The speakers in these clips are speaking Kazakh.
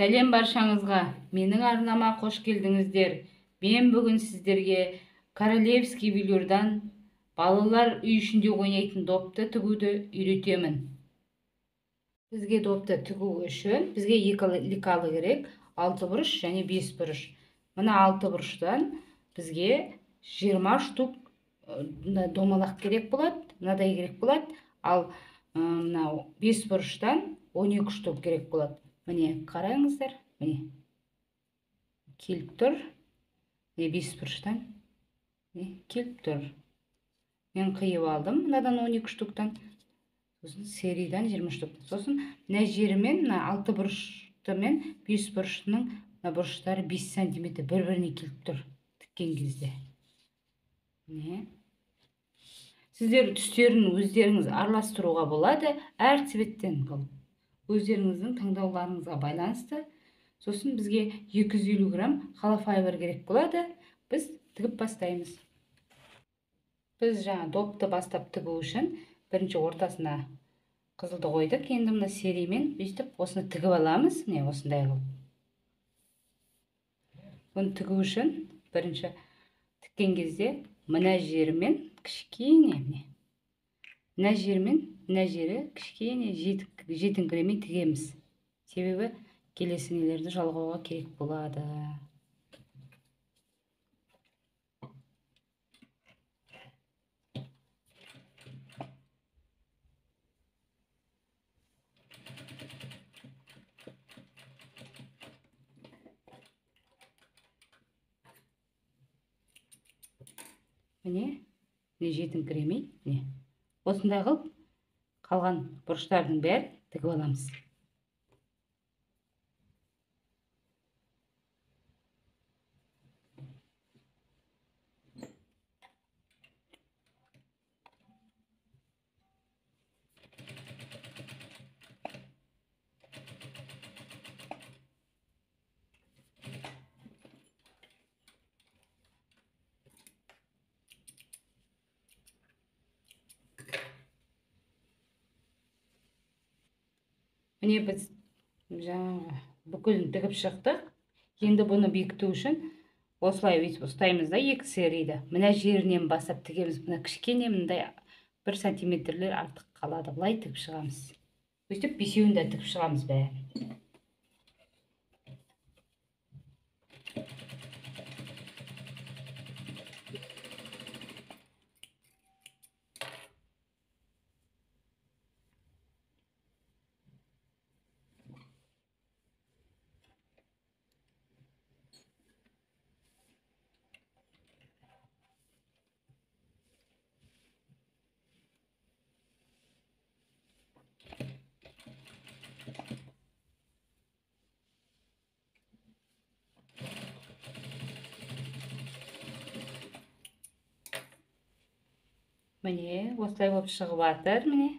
Сәлем баршаңызға. Менің арнама қош келдіңіздер. Мен бүгін сіздерге королевский үйлерден балалар үй ішінде ойнайтын допты тігуді үйретемін. Бізге допты тігу үшін бізге екі лекалы керек, 6 бұрыш және 5 бұрыш. Мына 6 бұрыштан бізге 20 штук домалақ керек болады, мынадай керек болады. Ал мынау 5 бұрыштан 12 штук керек болады. Міне қараңыздар, міне келіп тұр. 5 бұрыштан келіп тұр. Мен қиып алдым мынадан 12 штуктан, сосын сериядан 20 штуктан. Сосын мына жерімен, мына 6 бұрышты мен 5 бұрыштың бұрыштары 5 сантиметр бір-біріне келіп тұр тіккен кезде. Міне. Сіздер түстерін өздеріңіз араластыруға болады, әр цветтен бұл. Өздеріңіздің таңдауларыңызға байланысты. Сосын бізге 250 грамм холофайбер керек болады. Біз тігіп бастаймыз. Біз жаңа допты бастап тігу үшін бірінші ортасына қызылды қойдық. Енді мына сериямен өйстіп осыны тігіп аламыз. Не осындай қылып. Бұны тігу үшін бірінші тіккен кезде мына жерімен кішкене, мына жерімен мына жері кішкене жетіңкіремей тігеміз. Себебі келесі нелерді жалғауға керек болады. Міне жетіңкіремей, осындай қылып қалған бұрыштардың бәрін тігіп аламыз. Міне біз жаңағы бүкілін тігіп шықтық. Енді бұны бекіту үшін осылай ұстаймыз да, 2 серияда. Мына жерінен бастап тігеміз. Мына кішкене мындай 1 сантиметрлер артық қалады. Бұлай тігіп шығамыз. Өйстіп 5-еуін де тігіп шығамыз бәрін. Міне осылай болып шығып жатыр, міне.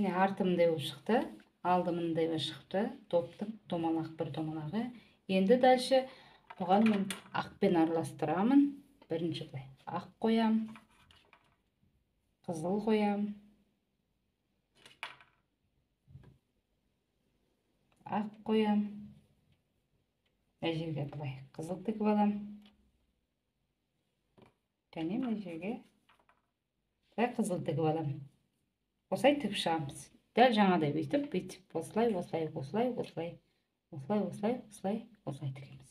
Міне артымдай болып шықты, алдымындай болып шықты, топтың домалақ бір домалағы. Енді дальше оған мен ақпен араластырамын. Бірінші былай ақ қоям, қызыл қоям, ақ қоям. Мына жерге былай қызыл тігіп алам. Және мына жерге былай қызыл тігіп алам. Осылай тігіп шығамыз. Дәл жаңадай бүйтіп, осылай тігеміз.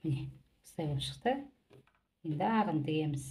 Mine, осылай болып шықты. Енді ағын тігеміз.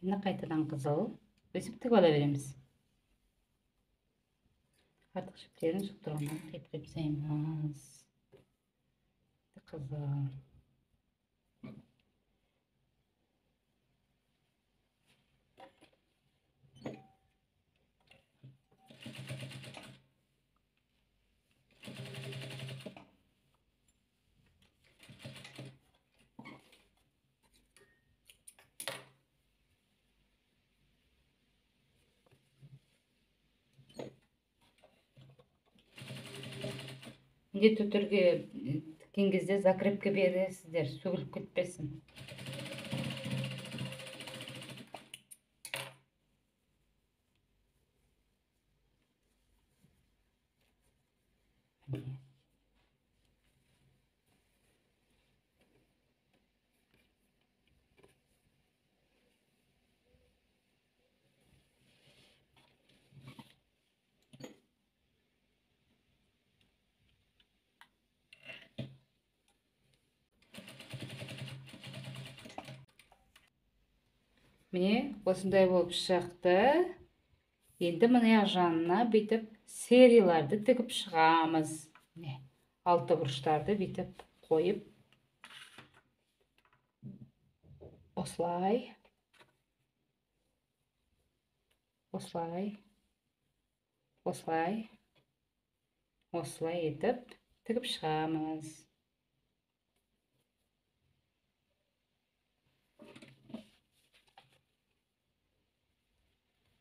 Енді қайтадан қызыл өсіп тігіп ала береміз. Артық жіптерін жұқтырғаннан қиып тастаймыз. Қызыл. Міндетті түрде тіккен кезде закрепка бересіздер, сөгіліп кетпесін. Міне, осындай болып шықты. Енді мына жанына бүйтіп серияларды тігіп шығамыз. Міне, алты бұрыштарды бүйтіп қойып, осылай, осылай, осылай, осылай етіп тігіп шығамыз.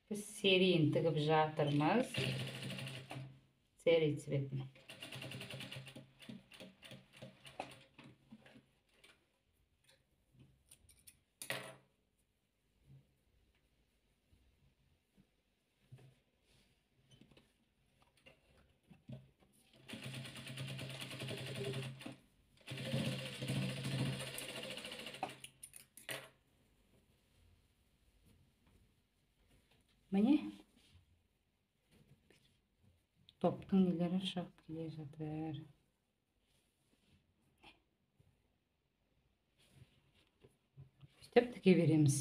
Біз серийін тігіп жатырмыз. Серий цветін. Міне, топтың нелері шығып келе жатыр. Сөйтіп тіге береміз.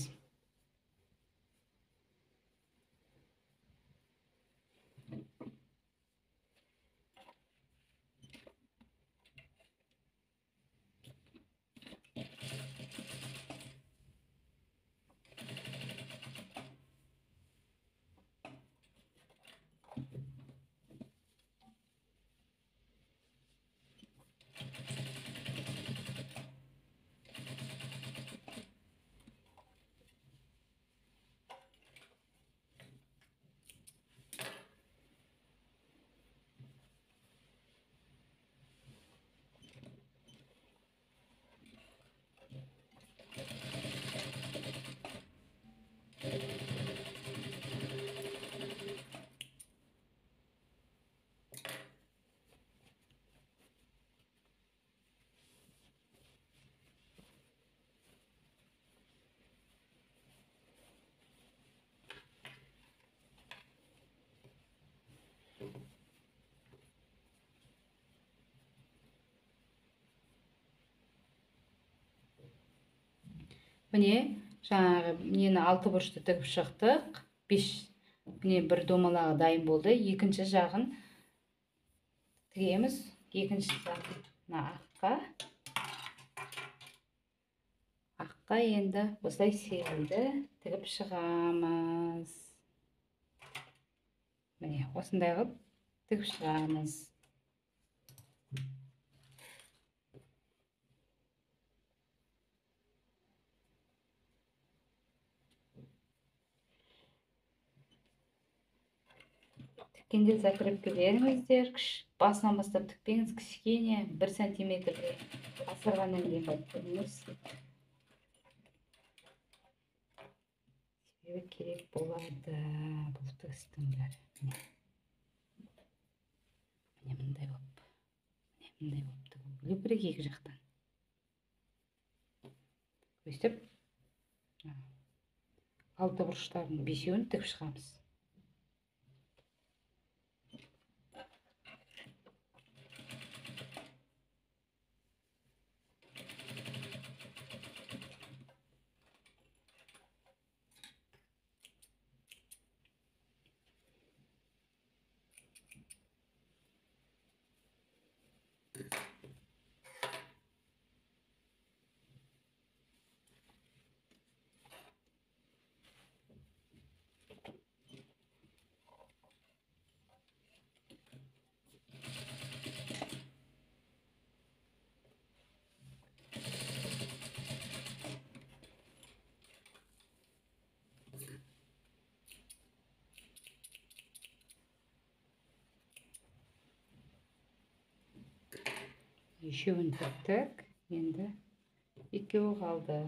Міне, жаңағы нені алты бұрышты тігіп шықтық. Міне бір домалағы дайын болды. Екінші жағын тігеміз. Екінші жағын аққа енді осылай серілді тігіп шығамыз. Міне, осындай қылып тігіп шығамыз. тіккенде закрепке беріңіздер. Басынан бастап тікпеңіз, кішкене 1 сантиметрді асырғаннан кейін барып көріңіз. Себебі керек болады бұл тігістің бәрі. Міне мындай болып. Мындай болып тігілу керек екі жақтан. Өстіп, алты бұрыштардың 5-еуін тігіп шығамыз. Үшеуін тіктік, енді екеуі қалды.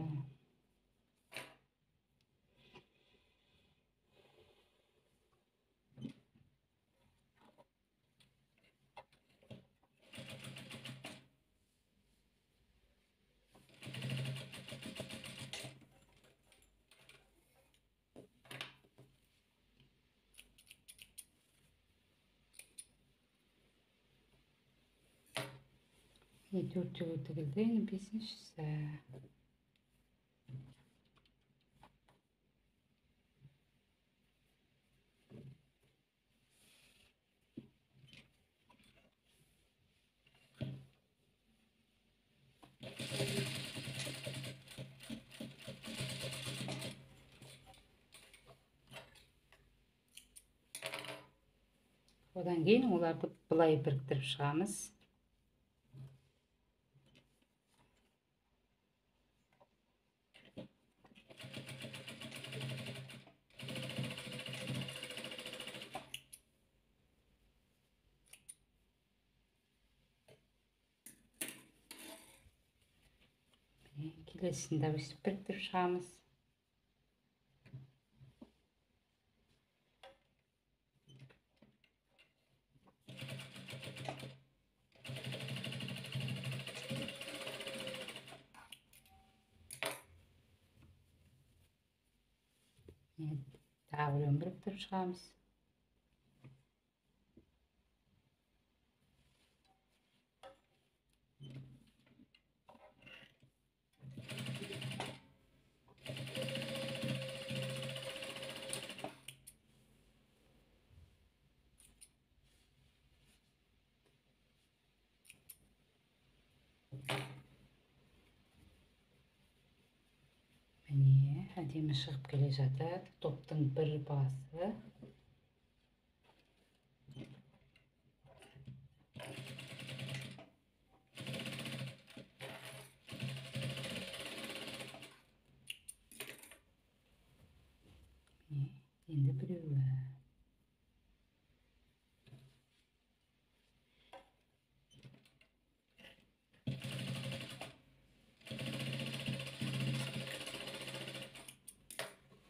Төртеуі тігілді, енді бесіншісі. Одан кейін оларды былай біріктіріп шығамыз. Келесінде өстіп біріктіріп шығамыз. Тағы біреуін біріктіріп шығамыз. Міне, әдемі шығып келе жатыр. Топтың бір басы. Енді біреуі.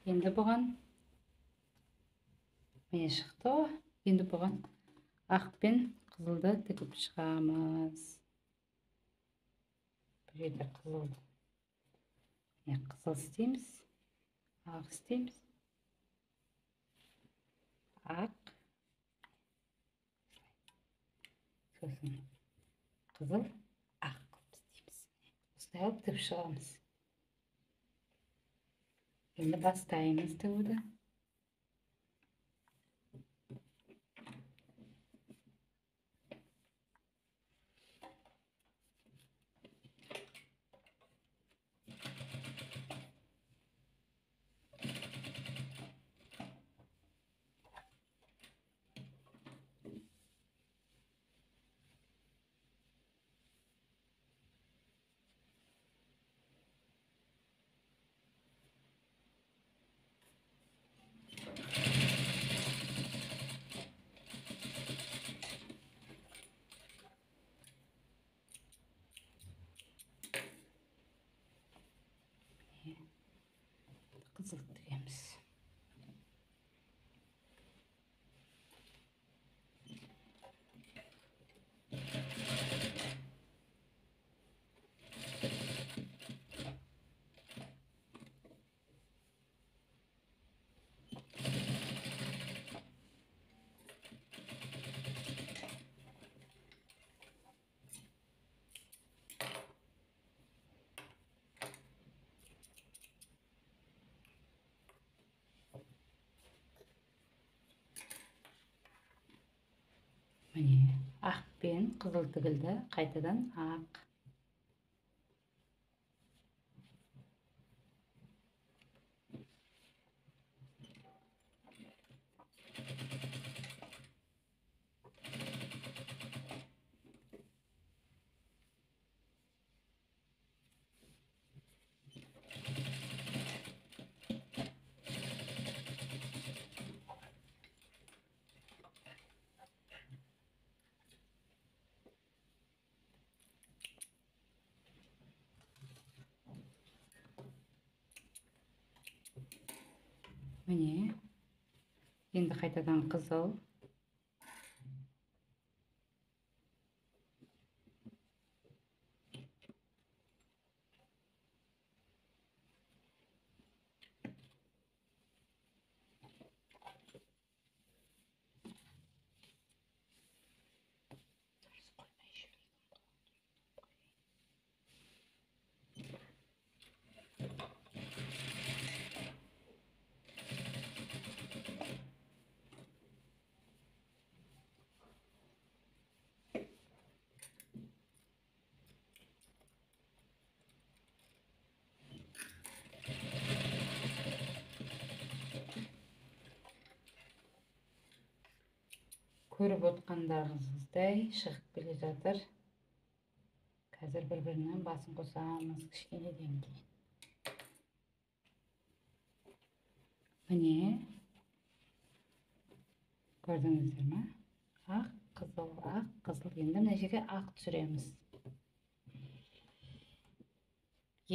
Енді бұған міне шықты. Енді бұған ақ пен қызылды тігіп шығамыз. Бір жерде қызыл істейміз, ақ істейміз. Ақ, сосын қызыл, ақ қылып істейміз. Осылай алып тігіп шығамыз. Енді бастаймыз тігуді. Kızıl tügemiz. Mine ak ben kızıl tigildi, qaytadan ak. Mine endi qaytadan kızıl. Көрüp otkanlarınızday шығып келе жатыр. Қазір бір-бірінен басын қосамыз кішкенеден кейін. Міне, көрдіңіздер ме? Ақ, қызыл. Енді мына жерге ақ түсіреміз.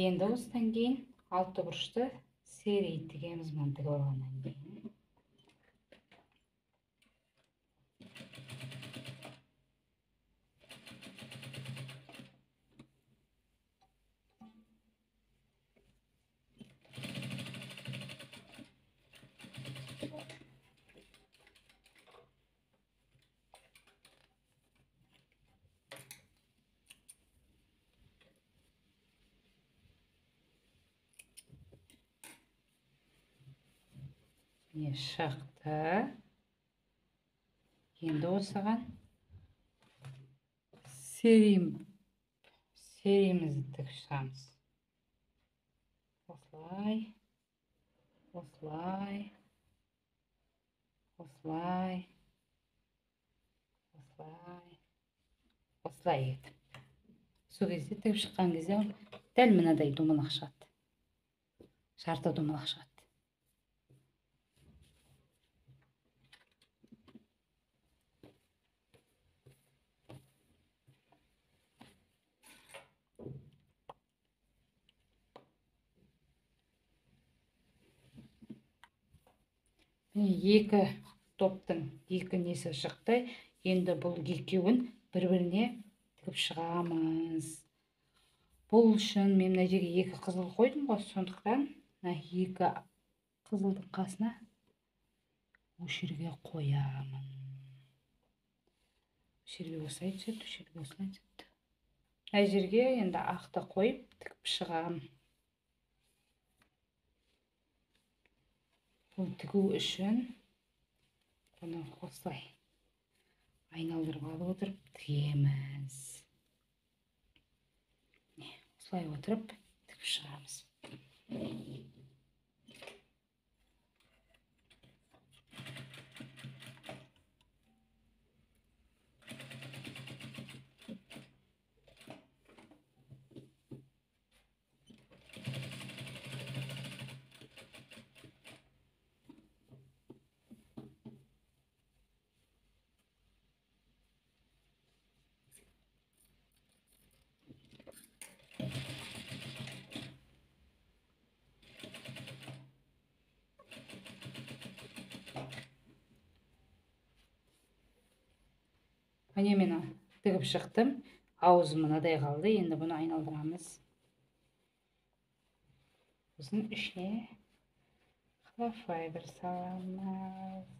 Енді осыдан кейін алты бұрышты серий тігеміз, мұны тігіп алғаннан кейін. Міне шықты. Енді осыған сериемізді тігіп шығамыз. Осылай, осылай, осылай, осылай, осылай етіп. Сол кезде тігіп шыққан кезде дәл мынадай домалақ шығады. Жарты домалақ шығады. Екі топтың екі несі шықты. Енді бұл екеуін бір-біріне тігіп шығамыз. Бұл үшін мен мына жерге екі қызыл қойдым ғой, сондықтан екі қызылдың қасына осы жерге қоямын. Осы жерге осылай түседі, осы жерге осылай түседі. Мына жерге енді ақты қойып тігіп шығамын. Бұл тігу үшін бұны осылай айналдырып алып отырып тігеміз. Осылай отырып тігіп шығамыз. Mine men tігіп шықтым. Аузы мынадай қалды. Енді бұны айналдырамыз. Сосын ішіне холофайбер саламыз.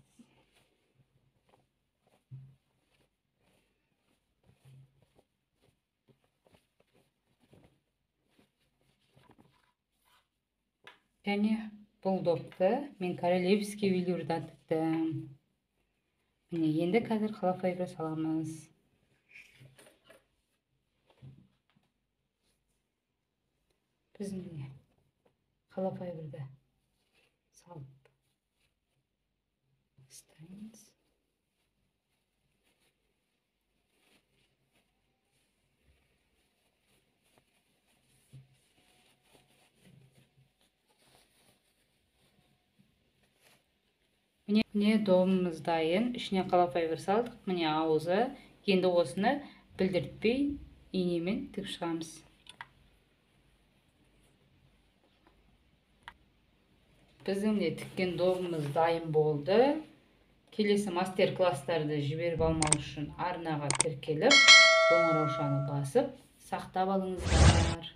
Және бұл допты мен королевский велюрдан тіктім. Міне енді қазір холофайбер саламыз. Біз міне холофайберді салып ұстаймыз. Міне домымыз дайын. Ішіне холофайбер салдық. Міне аузы. Енді осыны білдіртпей инемен тігіп шығамыз. Біздің де тіккен домымыз дайын болды. Келесі мастер-класстарды жіберіп алмау үшін арнаға тіркеліп, қоңыраушаны басып, сақтап алыңыздар.